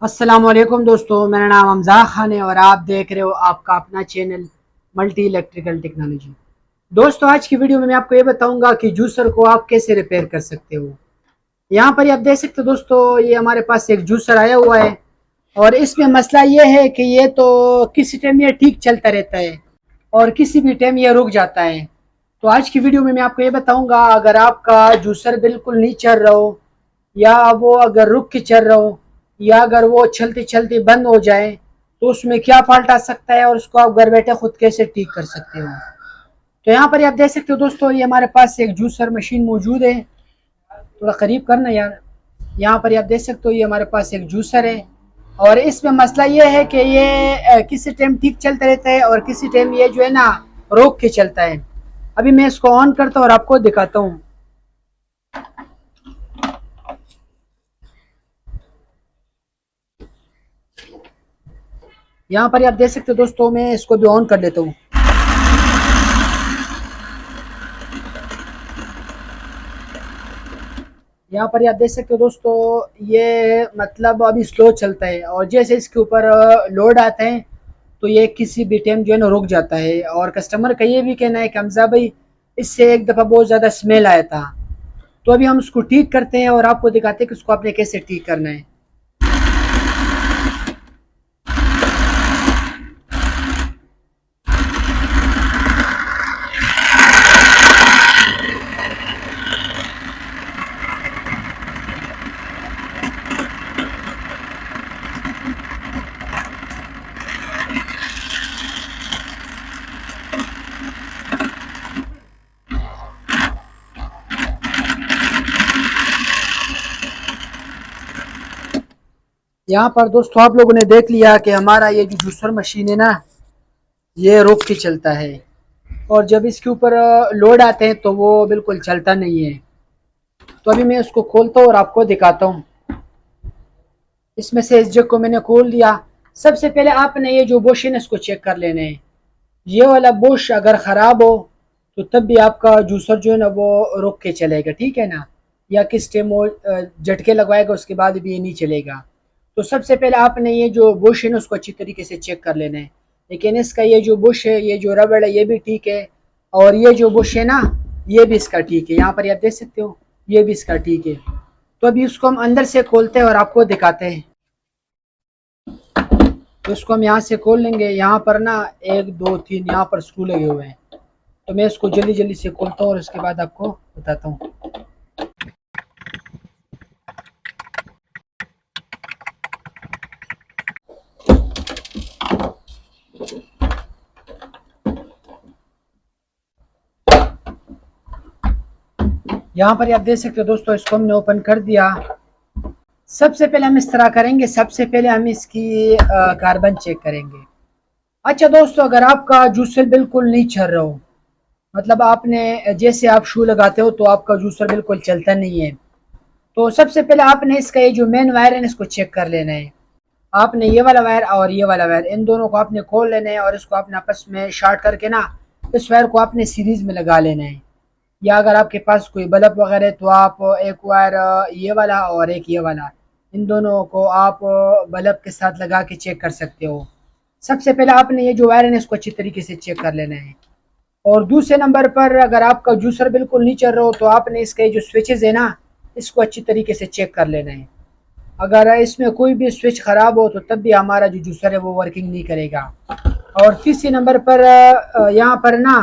अस्सलामुअलैकुम दोस्तों, मेरा नाम हमजा खान है और आप देख रहे हो आपका अपना चैनल मल्टी इलेक्ट्रिकल टेक्नोलॉजी। दोस्तों, आज की वीडियो में मैं आपको ये बताऊंगा कि जूसर को आप कैसे रिपेयर कर सकते हो। यहाँ पर आप देख सकते हो दोस्तों, ये हमारे पास एक जूसर आया हुआ है और इसमें मसला ये है कि ये तो किसी टाइम ये ठीक चलता रहता है और किसी भी टाइम ये रुक जाता है। तो आज की वीडियो में मैं आपको ये बताऊंगा, अगर आपका जूसर बिल्कुल नहीं चल रहा हो या वो अगर रुक के चल रहा हो या अगर वो चलते चलते बंद हो जाए तो उसमें क्या फॉल्ट आ सकता है और उसको आप घर बैठे खुद कैसे ठीक कर सकते हो। तो यहाँ पर आप देख सकते हो दोस्तों, ये हमारे पास एक जूसर मशीन मौजूद है। थोड़ा करीब करना यार। यहाँ पर आप देख सकते हो, ये हमारे पास एक जूसर है और इसमें मसला ये है कि ये किसी टाइम ठीक चलता रहता है और किसी टाइम ये जो है ना रोक के चलता है। अभी मैं इसको ऑन करता हूँ और आपको दिखाता हूँ। यहाँ पर आप देख सकते हो दोस्तों, मैं इसको भी ऑन कर लेता हूँ। यहाँ पर आप देख सकते हो दोस्तों, ये मतलब अभी स्लो चलता है और जैसे इसके ऊपर लोड आता है तो ये किसी भी टाइम जो है ना रुक जाता है। और कस्टमर का ये भी कहना है कि हमजा भाई, इससे एक दफ़ा बहुत ज़्यादा स्मेल आया था। तो अभी हम उसको ठीक करते हैं और आपको दिखाते हैं कि उसको आपने कैसे ठीक करना है। यहाँ पर दोस्तों, आप लोगों ने देख लिया कि हमारा ये जो जूसर मशीन है ना, ये रुक के चलता है और जब इसके ऊपर लोड आते हैं तो वो बिल्कुल चलता नहीं है। तो अभी मैं उसको खोलता हूँ और आपको दिखाता हूँ। इसमें से इस जग को मैंने खोल दिया। सबसे पहले आपने ये जो बुश है ना, इसको चेक कर लेना है। ये वाला बुश अगर ख़राब हो तो तब भी आपका जूसर जो है ना वो रुक के चलेगा, ठीक है ना। या किस टाइम वो झटके लगवाएगा उसके बाद भी ये नहीं चलेगा। तो सबसे पहले आपने ये जो बुश है ना उसको अच्छी तरीके से चेक कर लेना है। लेकिन इसका ये जो बुश है, ये जो रबड़ है, ये भी ठीक है और ये जो बुश है ना, ये भी इसका ठीक है। यहाँ पर आप देख सकते हो, ये भी इसका ठीक है। तो अभी उसको हम अंदर से खोलते हैं और आपको दिखाते हैं। तो इसको हम यहाँ से खोल लेंगे। यहाँ पर ना एक दो तीन यहाँ पर स्क्रू लगे हुए हैं। तो मैं इसको जल्दी जल्दी से खोलता हूँ और उसके बाद आपको बताता हूँ। यहाँ पर आप देख सकते हो दोस्तों, इसको हमने ओपन कर दिया। सबसे पहले हम इस तरह करेंगे, सबसे पहले हम इसकी कार्बन चेक करेंगे। अच्छा दोस्तों, अगर आपका जूसर बिल्कुल नहीं चल रहा हो, मतलब आपने जैसे आप शू लगाते हो तो आपका जूसर बिल्कुल चलता नहीं है, तो सबसे पहले आपने इसका ये जो मेन वायर है इसको चेक कर लेना है। आपने ये वाला वायर और ये वाला वायर, इन दोनों को आपने खोल लेना है और इसको आपने आपस में शॉर्ट करके ना इस वायर को आपने सीरीज में लगा लेना है। या अगर आपके पास कोई बल्ब वगैरह है तो आप एक वायर ये वाला और एक ये वाला, इन दोनों को आप बल्ब के साथ लगा के चेक कर सकते हो। सबसे पहले आपने ये जो वायर है इसको अच्छी तरीके से चेक कर लेना है। और दूसरे नंबर पर अगर आपका जूसर बिल्कुल नहीं चल रहा हो तो आपने इसके जो स्विचेस है ना, इसको अच्छी तरीके से चेक कर लेना है। अगर इसमें कोई भी स्विच ख़राब हो तो तब भी हमारा जो जूसर है वो वर्किंग नहीं करेगा। और तीसरे नंबर पर यहाँ पर ना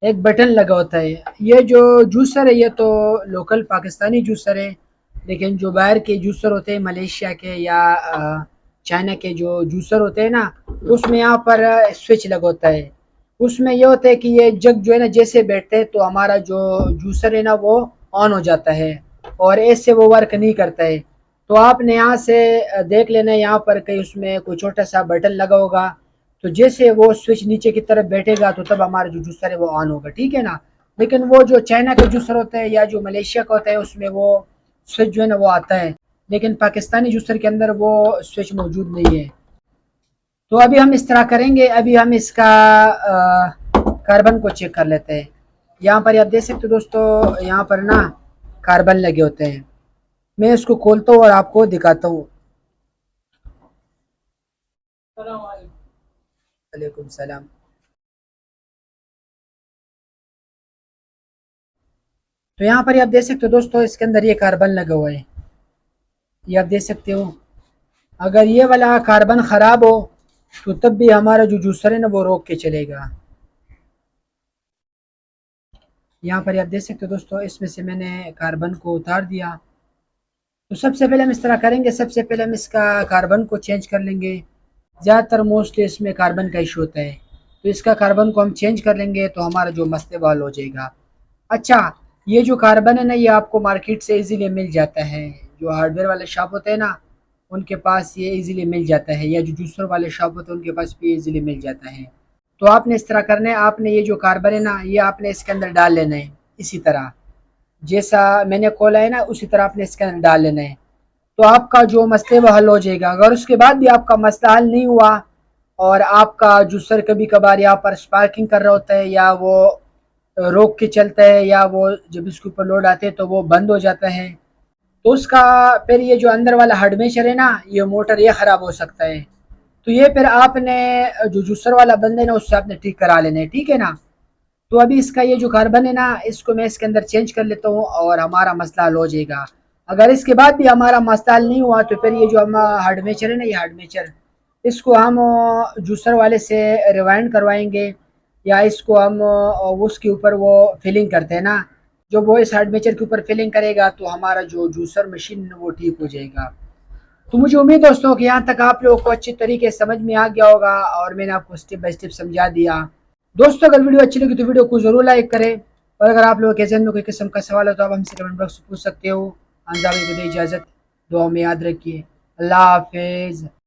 एक बटन लगा होता है। ये जो जूसर है ये तो लोकल पाकिस्तानी जूसर है, लेकिन जो बाहर के जूसर होते हैं मलेशिया के या चाइना के जो जूसर होते हैं ना, उसमें यहाँ पर स्विच लगा होता है। उसमें ये होता है कि ये जग जो है ना जैसे बैठते हैं तो हमारा जो जूसर है ना वो ऑन हो जाता है और ऐसे वो वर्क नहीं करता है। तो आपने यहाँ से देख लेना है, यहाँ पर कहीं उसमें कोई छोटा सा बटन लगा होगा। तो जैसे वो स्विच नीचे की तरफ बैठेगा तो तब हमारा जो जूसर है वो ऑन होगा, ठीक है ना। लेकिन वो जो चाइना का जूसर होता है या जो मलेशिया का होता है उसमें वो स्विच जो है ना वो आता है, लेकिन पाकिस्तानी जूसर के अंदर वो स्विच मौजूद नहीं है। तो अभी हम इस तरह करेंगे, अभी हम इसका कार्बन को चेक कर लेते हैं। यहाँ पर आप देख सकते हो दोस्तों, यहाँ पर ना कार्बन लगे होते हैं। मैं इसको खोलता हूँ और आपको दिखाता हूँ। वालेकुम सलाम। तो यहाँ पर ये आप देख सकते हो दोस्तों, इसके अंदर ये कार्बन लगा हुआ है, ये आप देख सकते हो। अगर ये वाला कार्बन ख़राब हो तो तब भी हमारा जो जूसर है ना वो रोक के चलेगा। यहाँ पर ये आप देख सकते हो दोस्तों, इसमें से मैंने कार्बन को उतार दिया। तो सबसे पहले हम इस तरह करेंगे, सबसे पहले हम इसका कार्बन को चेंज कर लेंगे। ज़्यादातर मोस्टली इसमें कार्बन का इशू होता है, तो इसका कार्बन को हम चेंज कर लेंगे तो हमारा जो मसले हल हो जाएगा। अच्छा, ये जो कार्बन है ना ये आपको मार्केट से इजीली मिल जाता है। जो हार्डवेयर वाले शॉप होते हैं ना उनके पास ये इजीली मिल जाता है, या जो जूसर वाले शॉप होते हैं उनके पास भी इजीली मिल जाता है। तो आपने इस तरह करना है, आपने ये जो कार्बन है ना ये आपने इसके अंदर डाल लेना है, इसी तरह जैसा मैंने खोला है ना उसी तरह आपने इसके अंदर डाल लेना है। तो आपका जो मसले वो हल हो जाएगा। अगर उसके बाद भी आपका मसला हल नहीं हुआ और आपका जूसर कभी कभार यहाँ पर स्पार्किंग कर रहा होता है, या वो रोक के चलता है, या वो जब इसके ऊपर लोड आते हैं तो वो बंद हो जाता है, तो उसका फिर ये जो अंदर वाला हार्डमेचर है ना ये मोटर ये ख़राब हो सकता है। तो ये फिर आपने जो जूसर वाला बंद है ना उससे आपने ठीक करा लेना है, ठीक है ना। तो अभी इसका ये जो कार्बन है ना इसको मैं इसके अंदर चेंज कर लेता हूँ और हमारा मसला हल हो जाएगा। अगर इसके बाद भी हमारा मसला हल नहीं हुआ तो फिर ये जो हम हार्डमेचर है ना ये हार्डमेचर इसको हम जूसर वाले से रिवाइंड करवाएंगे, या इसको हम उसके ऊपर वो फिलिंग करते हैं ना, जो वो इस हार्डमेचर के ऊपर फिलिंग करेगा तो हमारा जो जूसर मशीन वो ठीक हो जाएगा। तो मुझे उम्मीद है दोस्तों कि यहाँ तक आप लोगों को अच्छी तरीके से समझ में आ गया होगा और मैंने आपको स्टेप बाय स्टेप समझा दिया। दोस्तों अगर वीडियो अच्छी लगी तो वीडियो को जरूर लाइक करें, और अगर आप लोगों के जहन में कोई किस्म का सवाल हो तो आप हमसे कमेंट बॉक्स में पूछ सकते हो। अंजामी को दे इजाज़त, दुआ में याद रखिए। अल्लाह हाफिज़।